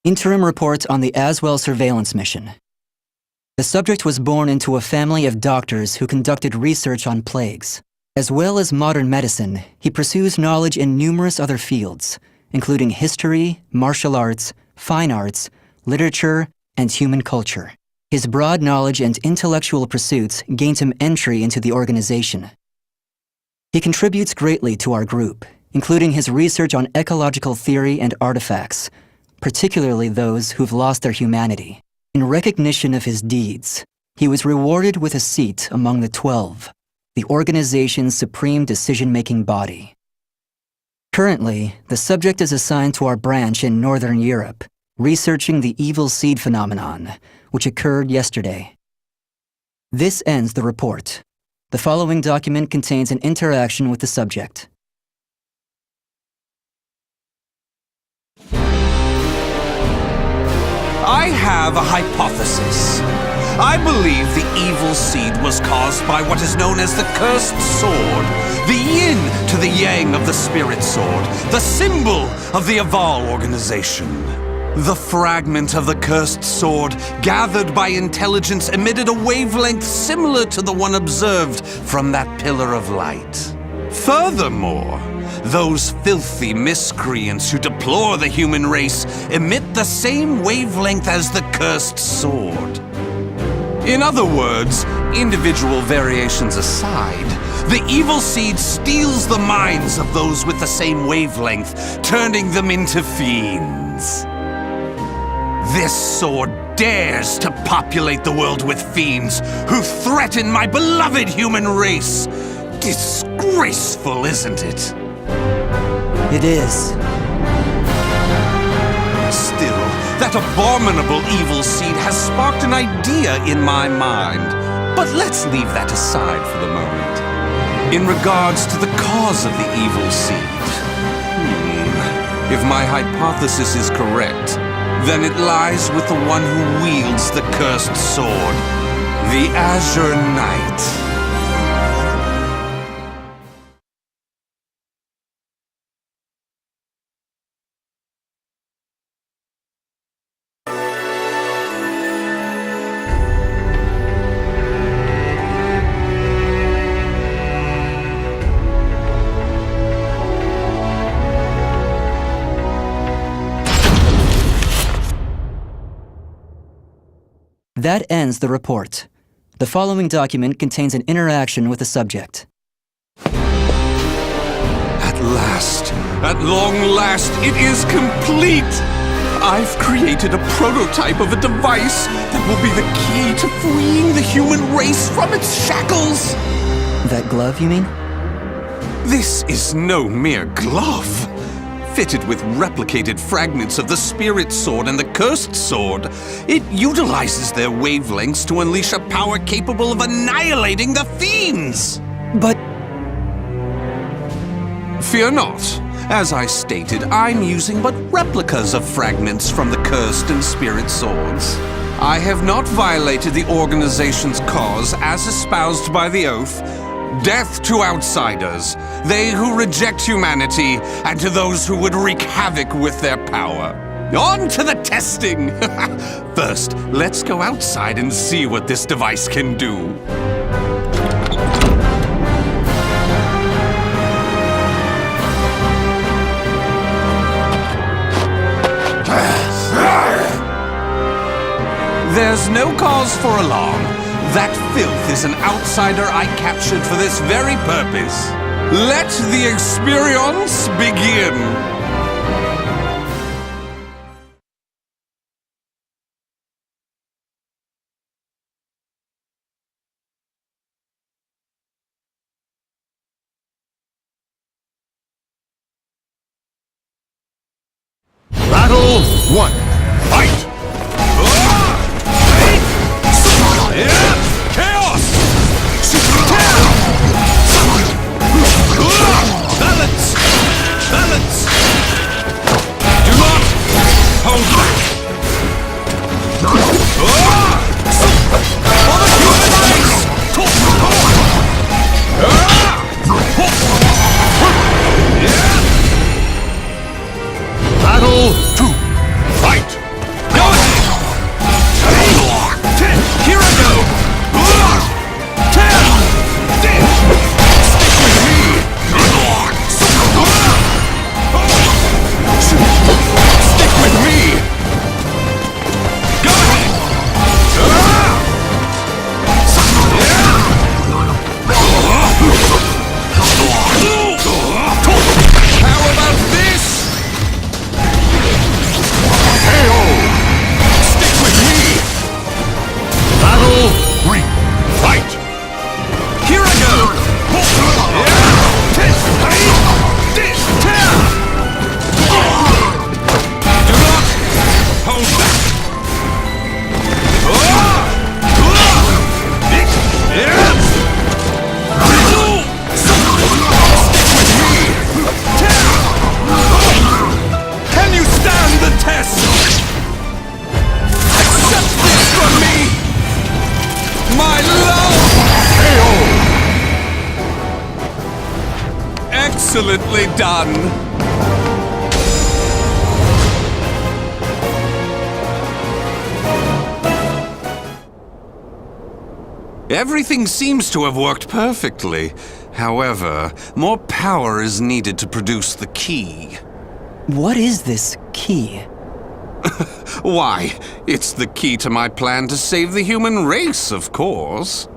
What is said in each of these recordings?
Interim report on the Azwel surveillance mission. The subject was born into a family of doctors who conducted research on plagues. As well as modern medicine, he pursues knowledge in numerous other fields, including history, martial arts, fine arts, literature, and human culture. His broad knowledge and intellectual pursuits gained him entry into the organization. He contributes greatly to our group, including his research on ecological theory and artifacts, particularly those who've lost their humanity. In recognition of his deeds, he was rewarded with a seat among the 12, the organization's supreme decision-making body. Currently, the subject is assigned to our branch in Northern Europe, researching the evil seed phenomenon, which occurred yesterday. This ends the report. The following document contains an interaction with the subject. I have a hypothesis. I believe the evil seed was caused by what is known as the cursed sword, the yin to the yang of the spirit sword, the symbol of the Azwel organization. The fragment of the cursed sword, gathered by intelligence, emitted a wavelength similar to the one observed from that pillar of light. Furthermore, those filthy miscreants who deplore the human race emit the same wavelength as the cursed sword. In other words, individual variations aside, the evil seed steals the minds of those with the same wavelength, turning them into fiends. This sword dares to populate the world with fiends who threaten my beloved human race. Disgraceful, isn't it? It is. Still, that abominable evil seed has sparked an idea in my mind. But let's leave that aside for the moment. In regards to the cause of the evil seed, if my hypothesis is correct, then it lies with the one who wields the cursed sword, the Azure Knight. That ends the report. The following document contains an interaction with the subject. At last, at long last, it is complete! I've created a prototype of a device that will be the key to freeing the human race from its shackles! That glove, you mean? This is no mere glove. Fitted with replicated fragments of the spirit sword and the cursed sword, it utilizes their wavelengths to unleash a power capable of annihilating the fiends! But... Fear not. As I stated, I'm using but replicas of fragments from the cursed and spirit swords. I have not violated the organization's cause as espoused by the oath. Death to outsiders, they who reject humanity, and to those who would wreak havoc with their power. On to the testing! First, let's go outside and see what this device can do. There's no cause for alarm. That filth is an outsider I captured for this very purpose. Let the experience begin! Battle 1. Fight! Chaos! Balance! Balance! Do not hold back! For the human race! Battle 2. Fight! excellently done! Everything seems to have worked perfectly. However, more power is needed to produce the key. What is this key? Why, it's the key to my plan to save the human race, of course.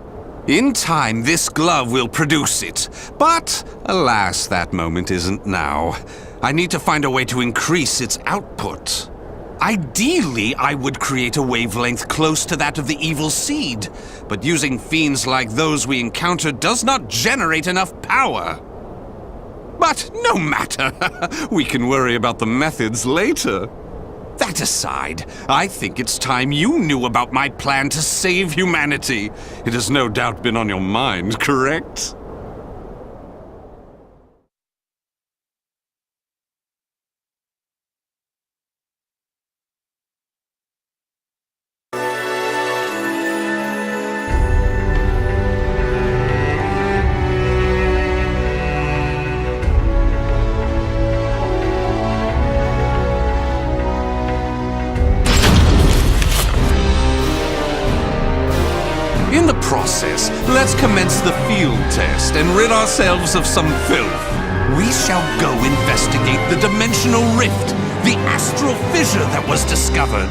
In time, this glove will produce it. But, alas, that moment isn't now. I need to find a way to increase its output. Ideally, I would create a wavelength close to that of the evil seed, but using fiends like those we encountered does not generate enough power. But no matter, we can worry about the methods later. That aside, I think it's time you knew about my plan to save humanity. It has no doubt been on your mind, correct? In the process, let's commence the field test and rid ourselves of some filth. We shall go investigate the dimensional rift, the astral fissure that was discovered.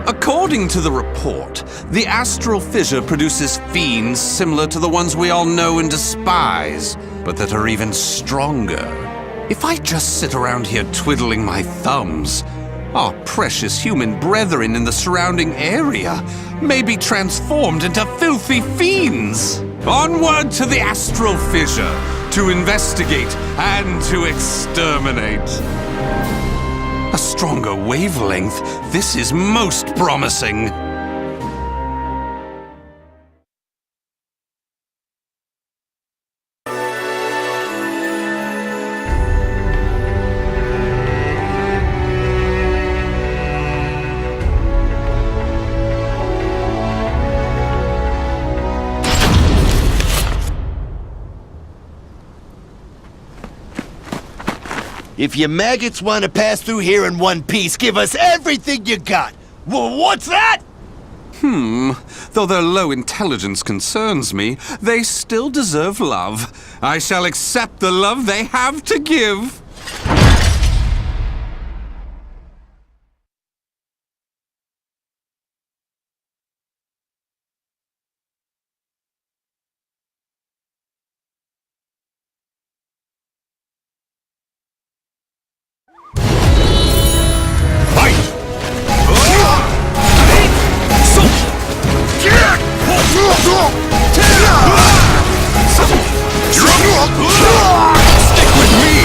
According to the report, the astral fissure produces fiends similar to the ones we all know and despise, but that are even stronger. If I just sit around here twiddling my thumbs, our precious human brethren in the surrounding area may be transformed into filthy fiends. Onward to the astral fissure, to investigate and to exterminate. A stronger wavelength, this is most promising. If you maggots want to pass through here in one piece, give us everything you got! What's that? Though their low intelligence concerns me, they still deserve love. I shall accept the love they have to give. Stick with me!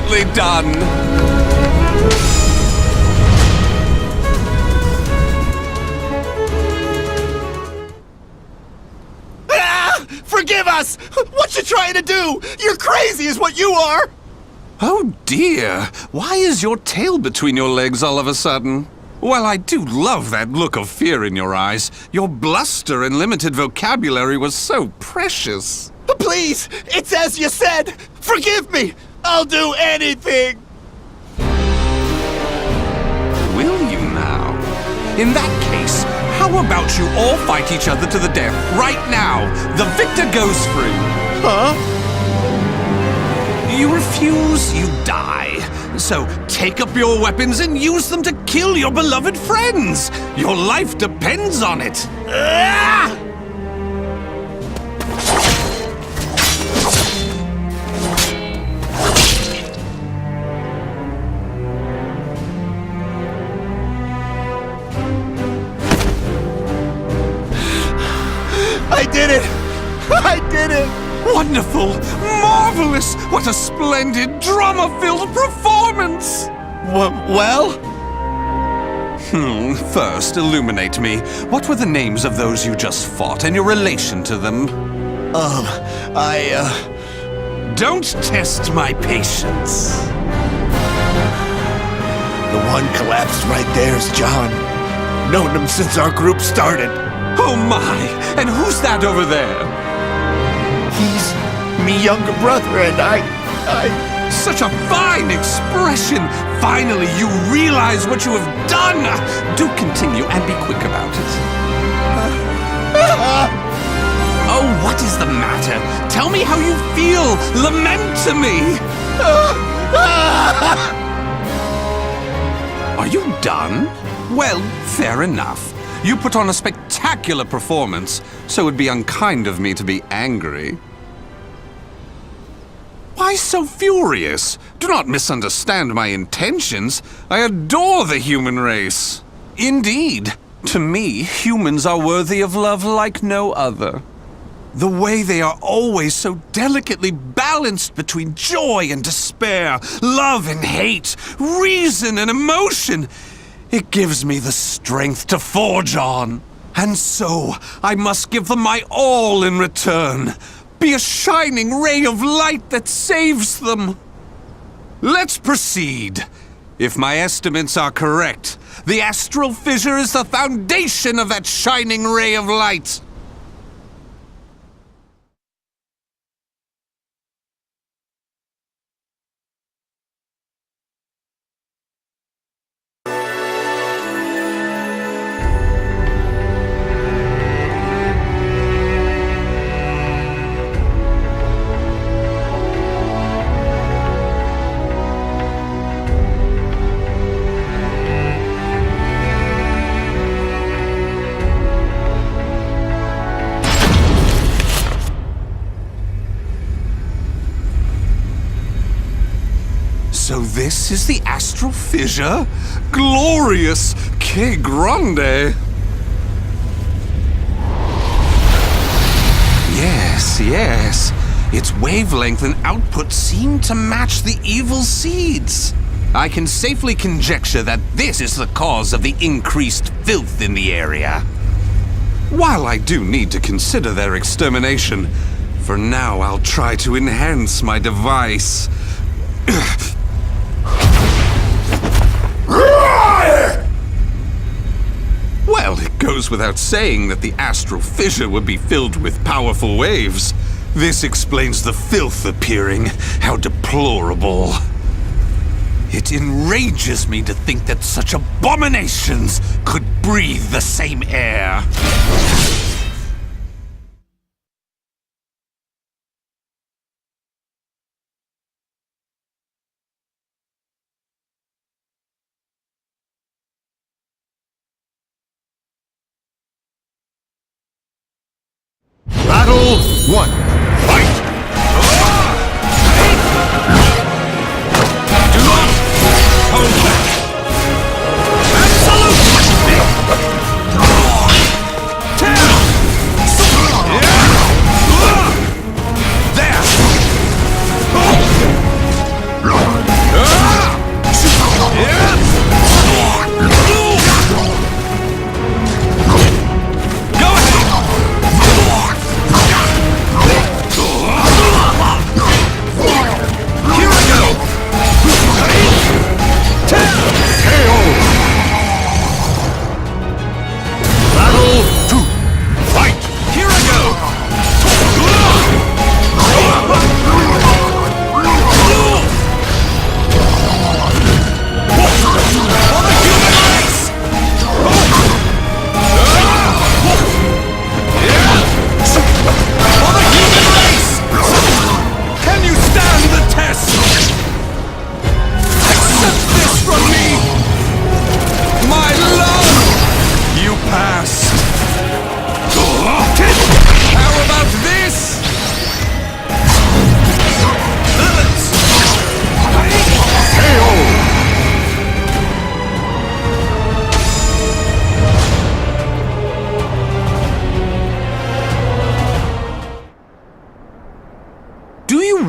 absolutely done! Forgive us! What you trying to do? You're crazy is what you are! Oh dear, why is your tail between your legs all of a sudden? Well, I do love that look of fear in your eyes. Your bluster and limited vocabulary was so precious. Please, it's as you said! Forgive me! I'll do anything! Will you now? In that case, how about you all fight each other to the death right now? The victor goes free. Huh? You refuse, you die. So take up your weapons and use them to kill your beloved friends. Your life depends on it. Ah! I did it! I did it! Wonderful! Marvelous! What a splendid, drama-filled performance! Well? First, illuminate me. What were the names of those you just fought and your relation to them? Don't test my patience. The one collapsed right there's John. Known him since our group started. Oh my! And who's that over there? He's me younger brother and I... Such a fine expression! Finally, you realize what you have done! Do continue and be quick about it. Oh, what is the matter? Tell me how you feel! Lament to me! Are you done? Well, fair enough. You put on a spectacular performance, so it would be unkind of me to be angry. Why so furious? Do not misunderstand my intentions. I adore the human race. Indeed, to me, humans are worthy of love like no other. The way they are always so delicately balanced between joy and despair, love and hate, reason and emotion. It gives me the strength to forge on. And so, I must give them my all in return. Be a shining ray of light that saves them. Let's proceed. If my estimates are correct, the astral fissure is the foundation of that shining ray of light. So this is the astral fissure? Glorious! Que grande! Yes. Its wavelength and output seem to match the evil seeds. I can safely conjecture that this is the cause of the increased filth in the area. While I do need to consider their extermination, for now I'll try to enhance my device. Well, it goes without saying that the astral fissure would be filled with powerful waves. This explains the filth appearing. How deplorable. It enrages me to think that such abominations could breathe the same air. Battle 1. Fight! Do not hold back! Absolute! There!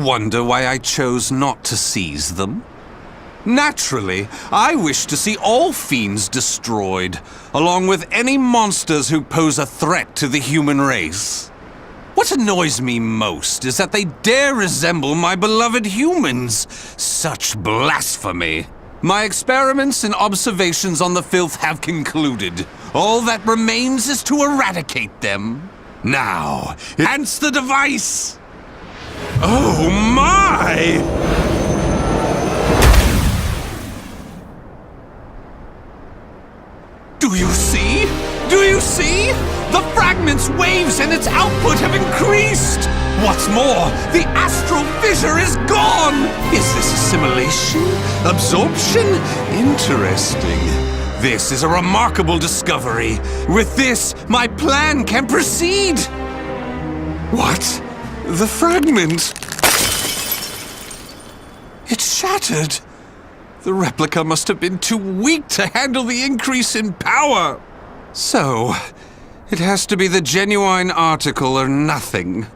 wonder why I chose not to seize them? Naturally, I wish to see all fiends destroyed, along with any monsters who pose a threat to the human race. What annoys me most is that they dare resemble my beloved humans. Such blasphemy. My experiments and observations on the filth have concluded. All that remains is to eradicate them. Now, hence the device! Oh my! Do you see? Do you see? The fragment's waves and its output have increased! What's more, the astral fissure is gone! Is this assimilation? Absorption? Interesting. This is a remarkable discovery. With this, my plan can proceed! What? The fragment? It shattered! The replica must have been too weak to handle the increase in power! So, it has to be the genuine article or nothing.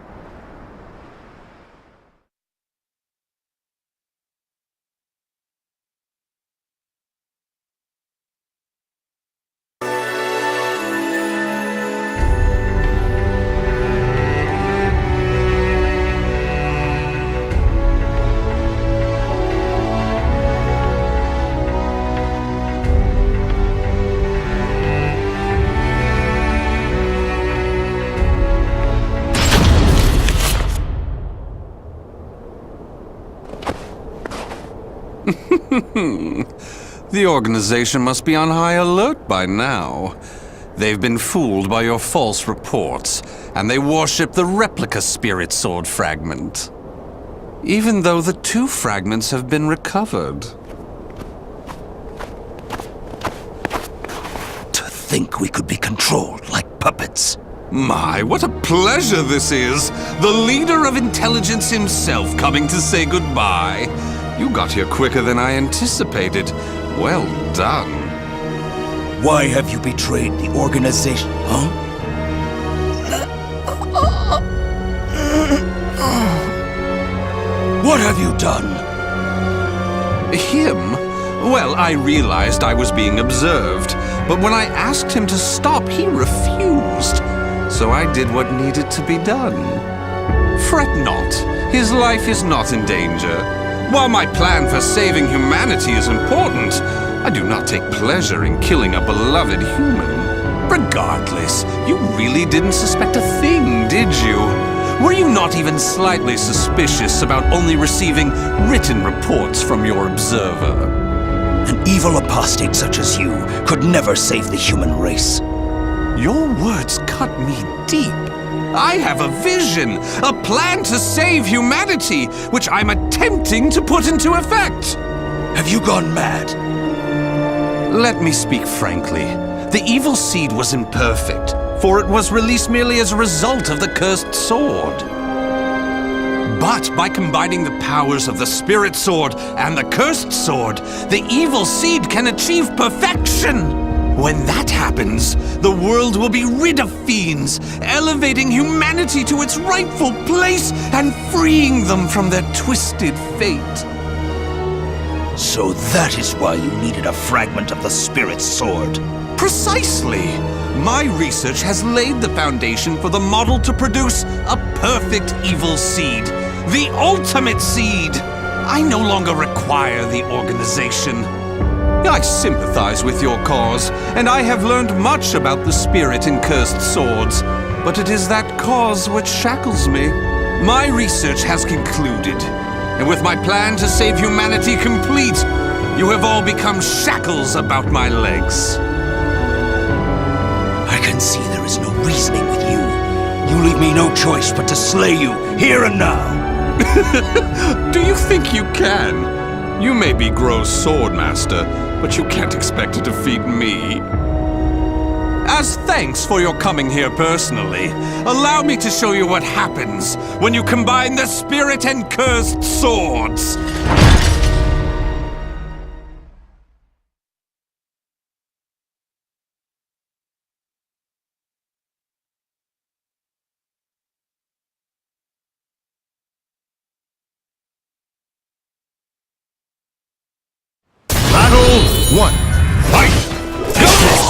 The organization must be on high alert by now. They've been fooled by your false reports, and they worship the replica spirit sword fragment. Even though the two fragments have been recovered. To think we could be controlled like puppets. My, what a pleasure this is! The leader of intelligence himself coming to say goodbye. You got here quicker than I anticipated. Well done. Why have you betrayed the organization, huh? What have you done? Him? Well, I realized I was being observed, but when I asked him to stop, he refused. So I did what needed to be done. Fret not. His life is not in danger. While my plan for saving humanity is important, I do not take pleasure in killing a beloved human. Regardless, you really didn't suspect a thing, did you? Were you not even slightly suspicious about only receiving written reports from your observer? An evil apostate such as you could never save the human race. Your words cut me deep. I have a vision, a plan to save humanity, which I'm attempting to put into effect. Have you gone mad? Let me speak frankly. The evil seed was imperfect, for it was released merely as a result of the cursed sword. But by combining the powers of the spirit sword and the cursed sword, the evil seed can achieve perfection. When that happens, the world will be rid of fiends, elevating humanity to its rightful place and freeing them from their twisted fate. So that is why you needed a fragment of the spirit sword. Precisely! My research has laid the foundation for the model to produce a perfect evil seed. The ultimate seed! I no longer require the organization. I sympathize with your cause, and I have learned much about the spirit in cursed swords, but it is that cause which shackles me. My research has concluded, and with my plan to save humanity complete, you have all become shackles about my legs. I can see there is no reasoning with you. You leave me no choice but to slay you, here and now. Do you think you can? You may be Gro's swordmaster, but you can't expect to defeat me. As thanks for your coming here personally, allow me to show you what happens when you combine the spirit and cursed swords. one, fight! Take this!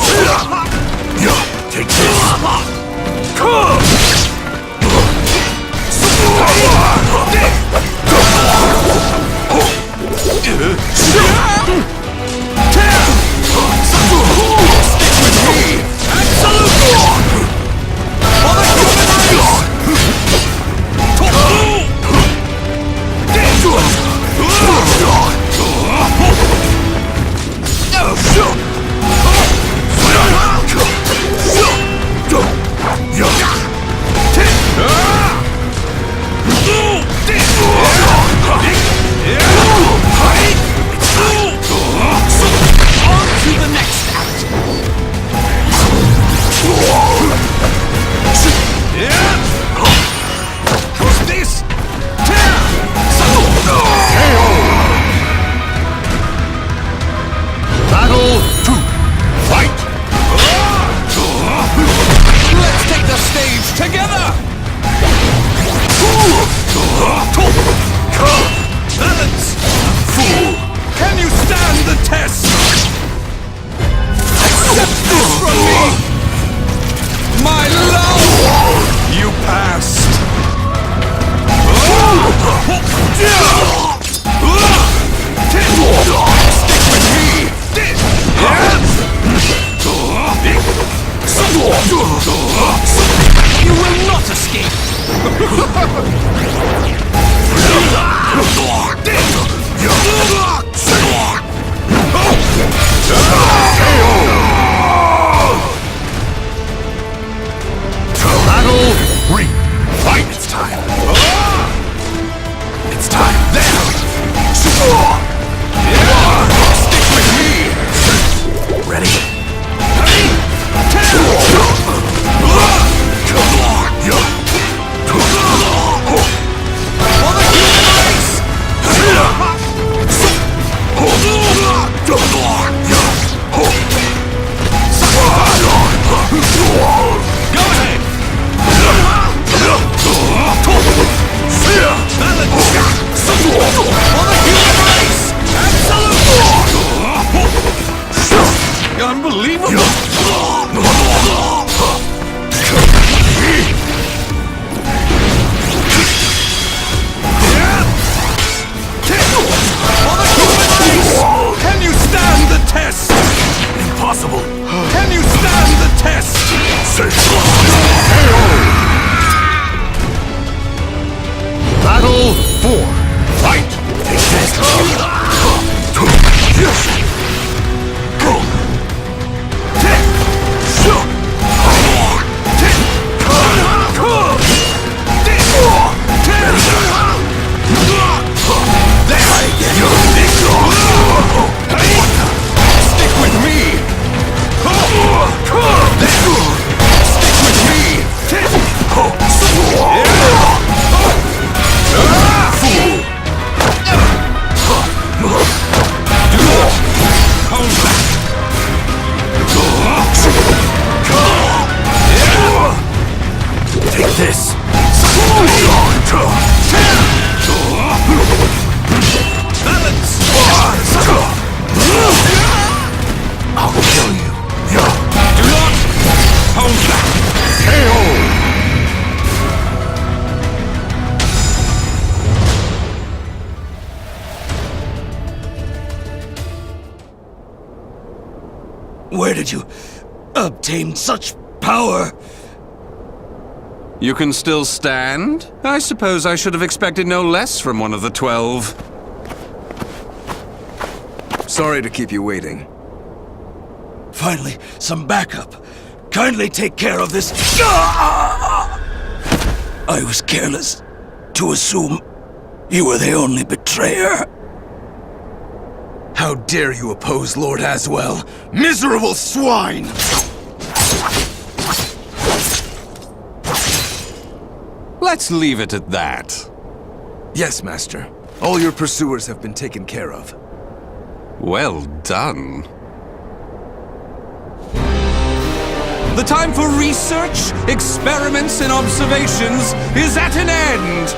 You will not escape! Battle 3, fight! It's time! It's time! There! Stick with me! Ready? Unbelievable! Can you stand the test? Impossible! Can you stand the test? Battle 4, fight! Take this! Stick with me! Stick with me! Hold back! Take this! Balance! I'll kill you! Do not hold back! KO! Where did you obtain such power? You can still stand? I suppose I should have expected no less from one of the 12. Sorry to keep you waiting. Finally, some backup. Kindly take care of this. I was careless to assume you were the only betrayer. How dare you oppose Lord Azwel? Miserable swine! Let's leave it at that. Yes, Master. All your pursuers have been taken care of. Well done. The time for research, experiments, and observations is at an end.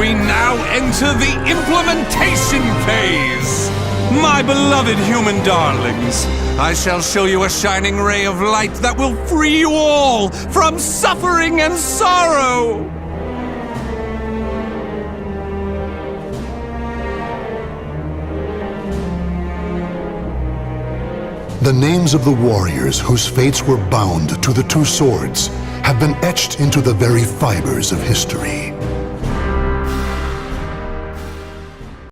We now enter the implementation phase. My beloved human darlings, I shall show you a shining ray of light that will free you all from suffering and sorrow! The names of the warriors whose fates were bound to the two swords have been etched into the very fibers of history.